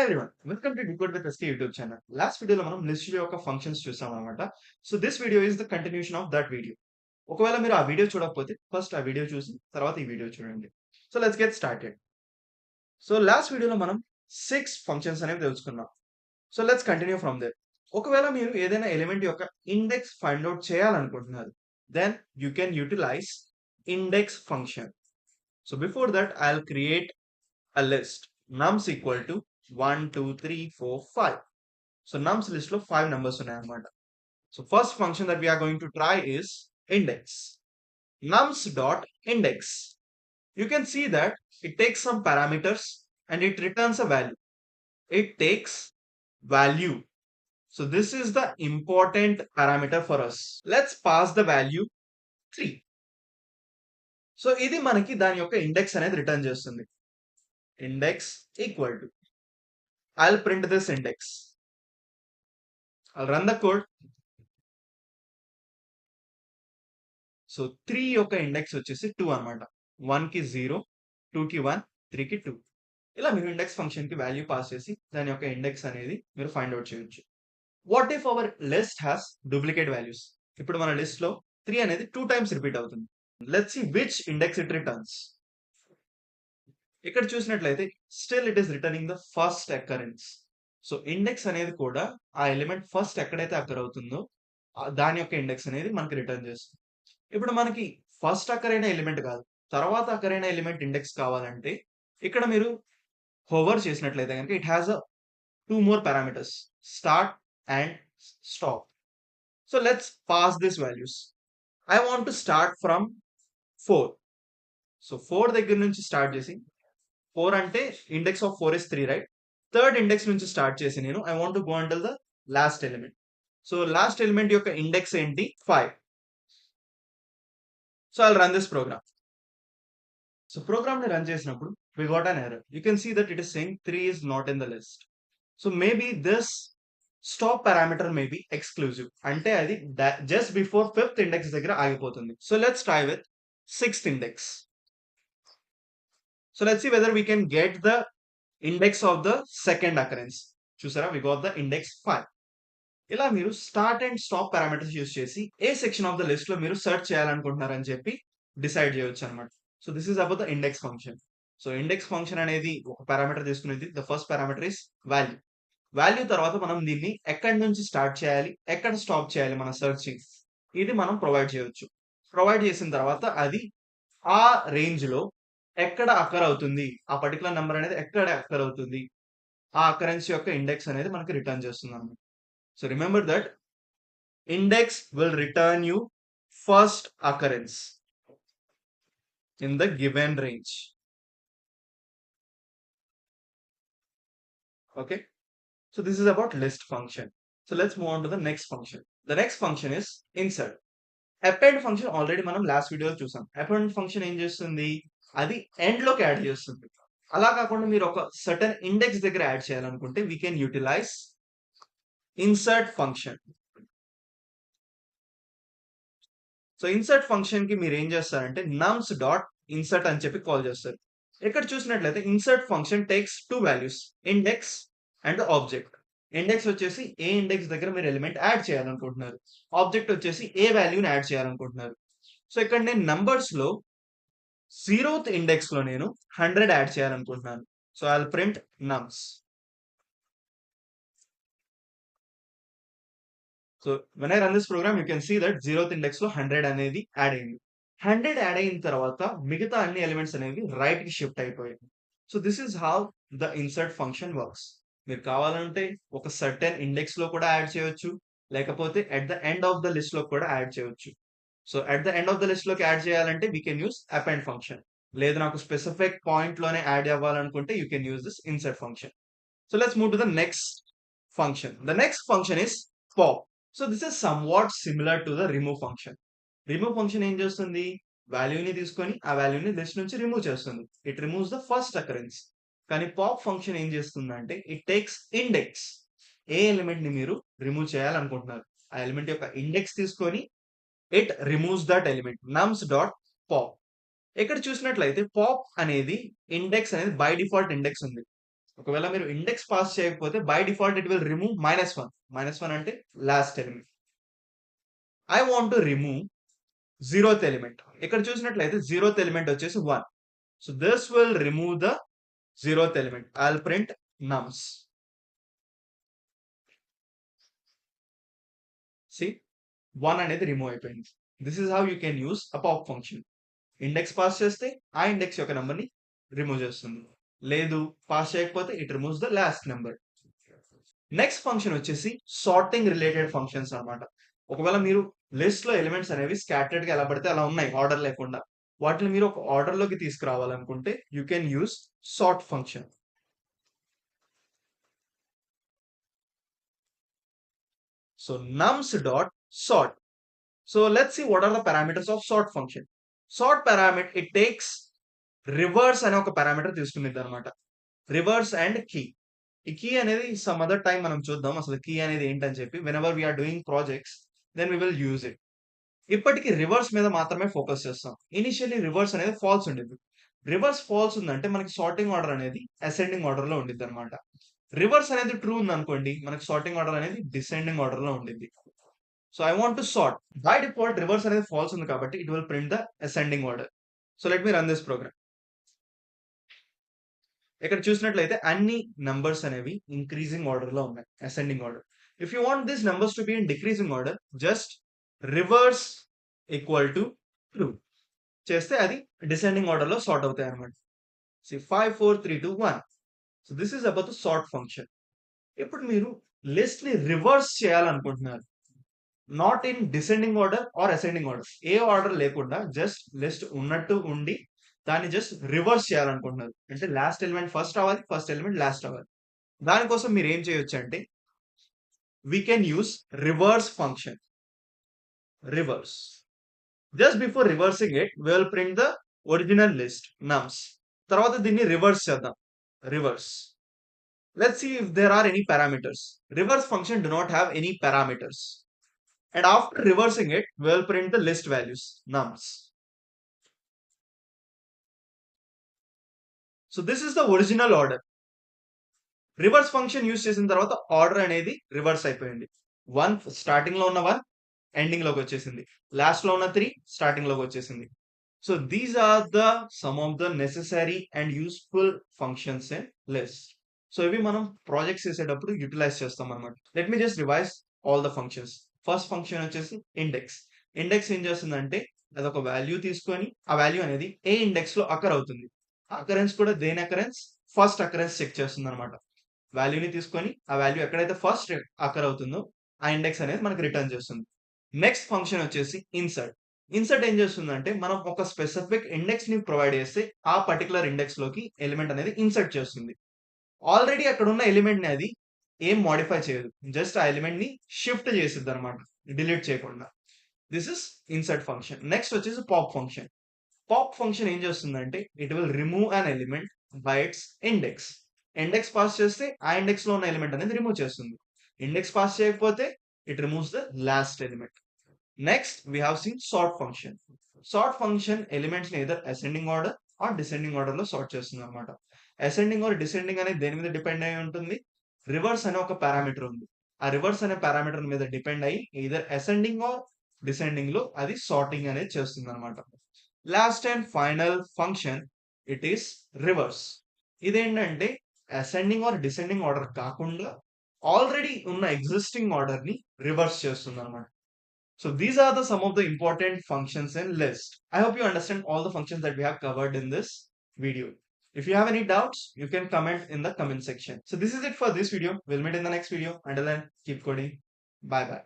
Hi everyone welcome to decode with SK YouTube channel. Last వీడియోలో మనం list యొక్క functions చూసాం అనమాట. So this video is the continuation of that video. ఒకవేళ మీరు ఆ వీడియో చూడకపోతే ఫస్ట్ ఆ వీడియో చూసి తర్వాత ఈ వీడియో చూడండి. So let's get started. So last వీడియోలో మనం 6 ఫంక్షన్స్ అనేవి తెలుసుకున్నాం. So let's continue from there. ఒకవేళ మీరు ఏదైనా ఎలిమెంట్ యొక్క ఇండెక్స్ ఫైండ్ అవుట్ చేయాలనుకుంటున్నారు, then you can utilise index function. So before that I'll create a list nums equal to 1 2 3 4 5. So nums list లో 5 numbers ఉన్నాయన్నమాట. So first function that we are going to try is index. Nums dot index. You can see that it takes some parameters and it returns a value. It takes value. So this is the important parameter for us. Let's pass the value 3. So ఇది మనకి దాని యొక్క index అనేది return చేస్తుంది. Index equal to, I'll print this index. I'll run the code. So 3 యొక్క index వచ్చేసి 2 అన్నమాట. 1 కి 0, 2 కి 1, 3 కి 2. ఇలా మీరు ఇండెక్స్ ఫంక్షన్ కి వాల్యూ పాస్ చేసి దాని యొక్క ఇండెక్స్ అనేది మీరు ఫైండ్ అవుట్ చేయొచ్చు. What if our list has duplicate values? ఇప్పుడు మన లిస్ట్ లో 3 అనేది 2 టైమ్స్ రిపీట్ అవుతుంది. Let's see which index it returns. ఇక్కడ చూసినట్లయితే still it is returning the first occurrence. So index అనేది కూడా ఆ ఎలిమెంట్ ఫస్ట్ ఎక్కడైతే అక్కర్ అవుతుందో దాని యొక్క ఇండెక్స్ అనేది మనకి రిటర్న్ చేస్తుంది. ఇప్పుడు మనకి ఫస్ట్ అక్కర్ అయిన ఎలిమెంట్ కాదు, తర్వాత అక్కర్ అయిన ఎలిమెంట్ ఇండెక్స్ కావాలంటే ఇక్కడ మీరు హోవర్ చేసినట్లయితే కనుక it has 2 more parameters, start and stop. So let's pass this values. I want to start from 4. So 4 దగ్గర నుంచి స్టార్ట్ చేసి 4 అంటే index of 4 is 3, right? Third index నుంచి స్టార్ట్ చేసి నేను I want to go until the last element. So last element యొక్క index ఏంటి? 5. So I'll run this program. So program ని రన్ చేసినప్పుడు we got an error. You can see that it is saying 3 is not in the list. So maybe this stop parameter may be exclusive. అంటే అది just before 5th index దగ్గర ఆగిపోతుంది. So let's try with 6th index. So let's see whether we can get the index of the second occurrence. చూసారా, we got the index 5. ఇలా మీరు start and stop parameters use చేసి ఏ section of the list లో మీరు search చేయాలనుకుంటున్నారని చెప్పి decide చేయొచ్చు అనమాట. So this is about the index function. So index function అనేది ఒక పారామీటర్ తీసుకునేది. The first parameter is value. Value తర్వాత మనం దీన్ని ఎక్కడి నుంచి స్టార్ట్ చేయాలి, ఎక్కడ స్టాప్ చేయాలి మన సెర్చింగ్, ఇది మనం ప్రొవైడ్ చేయొచ్చు. ప్రొవైడ్ చేసిన తర్వాత అది ఆ రేంజ్ లో ఎక్కడ అక్కర్ అవుతుంది, ఆ పర్టికులర్ నెంబర్ అనేది ఎక్కడ అక్కర్ అవుతుంది, ఆ అకరెన్స్ యొక్క ఇండెక్స్ అనేది మనకి రిటర్న్ చేస్తుంది అన్నమాట. So remember that index will return you first occurrence in the given range. Okay. So this is about list function. So let's move on to the next function. The next function is insert. Append function already మనం last వీడియోలో చూసాం. Append function ఏం చేస్తుంది? అది end లోకి add చేస్తుంది. అలా కాకుండా మీరు ఒక సర్టెన్ ఇండెక్స్ దగ్గర యాడ్ చేయాలనుకుంటే we can utilize insert function. So insert function కి మీరు ఏం చేస్తారంటే nums డాట్ ఇన్సర్ట్ అని చెప్పి కాల్ చేస్తారు. ఇక్కడ చూసినట్లయితే insert function takes 2 values, index and object. Index వచ్చేసి ఏ ఇండెక్స్ దగ్గర మీరు ఎలిమెంట్ యాడ్ చేయాలనుకుంటున్నారు, ఆబ్జెక్ట్ వచ్చేసి ఏ వాల్యూని యాడ్ చేయాలనుకుంటున్నారు. సో ఇక్కడ నేను నంబర్స్ లో 0th ఇండెక్స్ లో నేను 100 యాడ్ చేయాలనుకుంటున్నాను. So I will print nums. So when I run this program, you can see that 0th index లో 100 అనేది యాడ్ అయింది. 100 యాడ్ అయిన తర్వాత మిగతా అన్ని ఎలిమెంట్స్ అనేవి రైట్ కి షిఫ్ట్ అయిపోయాయి. So this is how the insert function works. మీరు కావాలంటే ఒక సర్టెన్ ఇండెక్స్ లో కూడా యాడ్ చేయొచ్చు, లేకపోతే at the end of the list లో కూడా యాడ్ చేయొచ్చు. So at the end of the list లోకి యాడ్ చేయాలంటే we can use append function. లేదు నాకు స్పెసిఫిక్ పాయింట్ లోనే యాడ్ అవ్వాలనుకుంటే you can use this insert function. So let's move to the next function. The next function is pop. So this is somewhat similar to the remove function. Remove function ఏం చేస్తుంది? వాల్యూని తీసుకొని ఆ వాల్యూని list నుంచి remove చేస్తుంది. It removes the first occurrence. కానీ pop function ఏం చేస్తుందంటే it takes index. A element ని మీరు రిమూవ్ చేయాలనుకుంటున్నారు ఆ ఎలిమెంట్ యొక్క ఇండెక్స్ తీసుకొని it removes that element. నమ్స్ dot pop. ఇక్కడ చూసినట్లయితే పాప్ అనేది ఇండెక్స్ అనేది బై డిఫాల్ట్ ఇండెక్స్ ఉంది. ఒకవేళ మీరు ఇండెక్స్ పాస్ చేయకపోతే by default it will remove -1. -1 అంటే last element. I want to remove 0th element. ఇక్కడ చూసినట్లయితే 0th ఎలిమెంట్ వచ్చేసి 1. So this will remove the 0th element. I'll print nums. See 1 అనేది remove అయిపోయింది. This is how you can use a pop function. Index pass చేస్తే ఆ index యొక్క number ని remove చేస్తుంది. లేదు పాస్ చేయకపోతే it removes the last number. Next function వచ్చేసి సార్టింగ్ రిలేటెడ్ ఫంక్షన్స్ అన్నమాట. ఒకవేళ మీరు లిస్ట్ లో ఎలిమెంట్స్ అనేవి స్కాటర్డ్ గా ఎలా పడితే అలా ఉన్నాయి ఆర్డర్ లేకుండా, వాటిని మీరు ఒక ఆర్డర్ లోకి తీసుకురావాలనుకుంటే you can use sort function. So nums dot sort. So let's see what are the parameters of sort function. Sort parameter, it takes reverse అనే ఒక పారామీటర్ తీసుకునేది అనమాట. Reverse and key. ఈ కీ అనేది సమ్ అదర్ టైం మనం చూద్దాం అసలు key అనేది ఏంటని చెప్పి. Whenever we are doing projects then we will use it. ఇప్పటికి రివర్స్ మీద మాత్రమే ఫోకస్ చేస్తాం. ఇనిషియల్లీ రివర్స్ అనేది ఫాల్స్ ఉండేది. రివర్స్ ఫాల్స్ ఉందంటే మనకి సార్టింగ్ ఆర్డర్ అనేది అసెండింగ్ ఆర్డర్ లో ఉండిద్ది అనమాట. రివర్స్ అనేది ట్రూ ఉంది అనుకోండి, మనకి సార్టింగ్ ఆర్డర్ అనేది డిసెండింగ్ ఆర్డర్ లో ఉండిద్ది. So I want to sort. By default reverse అనేది ఫాల్స్ ఉంది కాబట్టి it will print the ascending order. So let me run this program. ఇక్కడ చూసినట్లయితే అన్ని నంబర్స్ అనేవి ఇంక్రీజింగ్ ఆర్డర్ లో ఉన్నాయి, ascending order. If you want this numbers to be in decreasing order, just reverse equal to true చేస్తే అది descending order లో sort అవుతాయి అనమాట. 5 4 3 2 1. So this is about the sort function. ఇప్పుడు మీరు లిస్ట్ ని రివర్స్ చేయాలనుకుంటున్నారు, not in descending order or ascending order, ఏ ఆర్డర్ లేకుండా జస్ట్ లిస్ట్ ఉన్నట్టు ఉండి దాన్ని జస్ట్ రివర్స్ చేయాలనుకుంటున్నారు. అంటే లాస్ట్ ఎలిమెంట్ ఫస్ట్ అవ్వాలి, ఫస్ట్ ఎలిమెంట్ లాస్ట్ అవ్వాలి. దానికోసం మీరు ఏం చేయొచ్చు అంటే we can use reverse function. Reverse. Just before reversing it we will print the original list nums. తర్వాత దీన్ని రివర్స్ చేద్దాం. Reverse. Let's see if there are any parameters. Reverse function do not have any parameters. And after reversing it, we will print the list values, nums. So this is the original order. Reverse function use చేసిన తర్వాత order అనేది reverse అయిపోయింది. 1 starting లో ఉన్న 1 ending లోకి వచ్చేసింది, last లో ఉన్న 3 స్టార్టింగ్ లోకి వచ్చేసింది. So these are the some of the necessary and useful functions in list. So ఇవి మనం ప్రాజెక్ట్స్ చేసేటప్పుడు యూటిలైజ్ చేస్తాం అనమాట. Let me just revise all the functions. First function వచ్చేసి ఇండెక్స్. ఇండెక్స్ ఏం చేస్తుందంటే అది ఒక వాల్యూ తీసుకొని ఆ వాల్యూ అనేది ఏ ఇండెక్స్ లో అకర్ అవుతుంది. అకరెన్స్ కూడా దేని అకరెన్స్, ఫస్ట్ అకరెన్స్ చెక్ చేస్తుంది అనమాట. వాల్యూని తీసుకొని ఆ వాల్యూ ఎక్కడైతే ఫస్ట్ అకర్ అవుతుందో ఆ ఇండెక్స్ అనేది మనకి రిటర్న్ చేస్తుంది. నెక్స్ట్ ఫంక్షన్ వచ్చేసి ఇన్సర్ట్. ఇన్సర్ట్ ఏం చేస్తుందంటే మనం ఒక స్పెసిఫిక్ ఇండెక్స్ ని ప్రొవైడ్ చేస్తే ఆ పర్టికులర్ ఇండెక్స్ లోకి ఎలిమెంట్ అనేది ఇన్సర్ట్ చేస్తుంది. ఆల్రెడీ అక్కడ ఉన్న ఎలిమెంట్ ని అది ఏం మోడిఫై చేయదు, జస్ట్ ఆ ఎలిమెంట్ ని షిఫ్ట్ చేసిద్ది అనమాట, డిలీట్ చేయకుండా. This is insert function. Next వచ్చేసి పాప్ ఫంక్షన్. పాప్ ఫంక్షన్ ఏం చేస్తుందంటే it will remove an element by its index. Index pass చేస్తే ఆ ఇండెక్స్ లో ఉన్న ఎలిమెంట్ అనేది రిమూవ్ చేస్తుంది. ఇండెక్స్ పాస్ చేయకపోతే it removes the last element. Next we have seen sort function. Sort function elements ని either ascending order or descending order లో sort చేస్తుంది అనమాట. అసెండింగ్ ఆర్ డిసెండింగ్ అనేది దేని మీద డిపెండ్ అయి ఉంటుంది, రివర్స్ అనే ఒక పారామీటర్ ఉంది. ఆ రివర్స్ అనే పారామీటర్ మీద డిపెండ్ అయ్యి ఇదర్ అసెండింగ్ ఆర్ డిసెండింగ్ లో అది సార్టింగ్ అనేది చేస్తుంది అనమాట. Last and final function it is reverse. ఇదేంటంటే అసెండింగ్ ఆర్ డిసెండింగ్ ఆర్డర్ కాకుండా ఆల్రెడీ ఉన్న ఎగ్జిస్టింగ్ ఆర్డర్ ని రివర్స్ చేస్తుంది అనమాట. So these are the some of the important functions in list. I hope you understand all the functions that we have covered in this video. If you have any doubts, you can comment in the comment section. So this is it for this video. We'll meet in the next video. Until then, keep coding. Bye bye.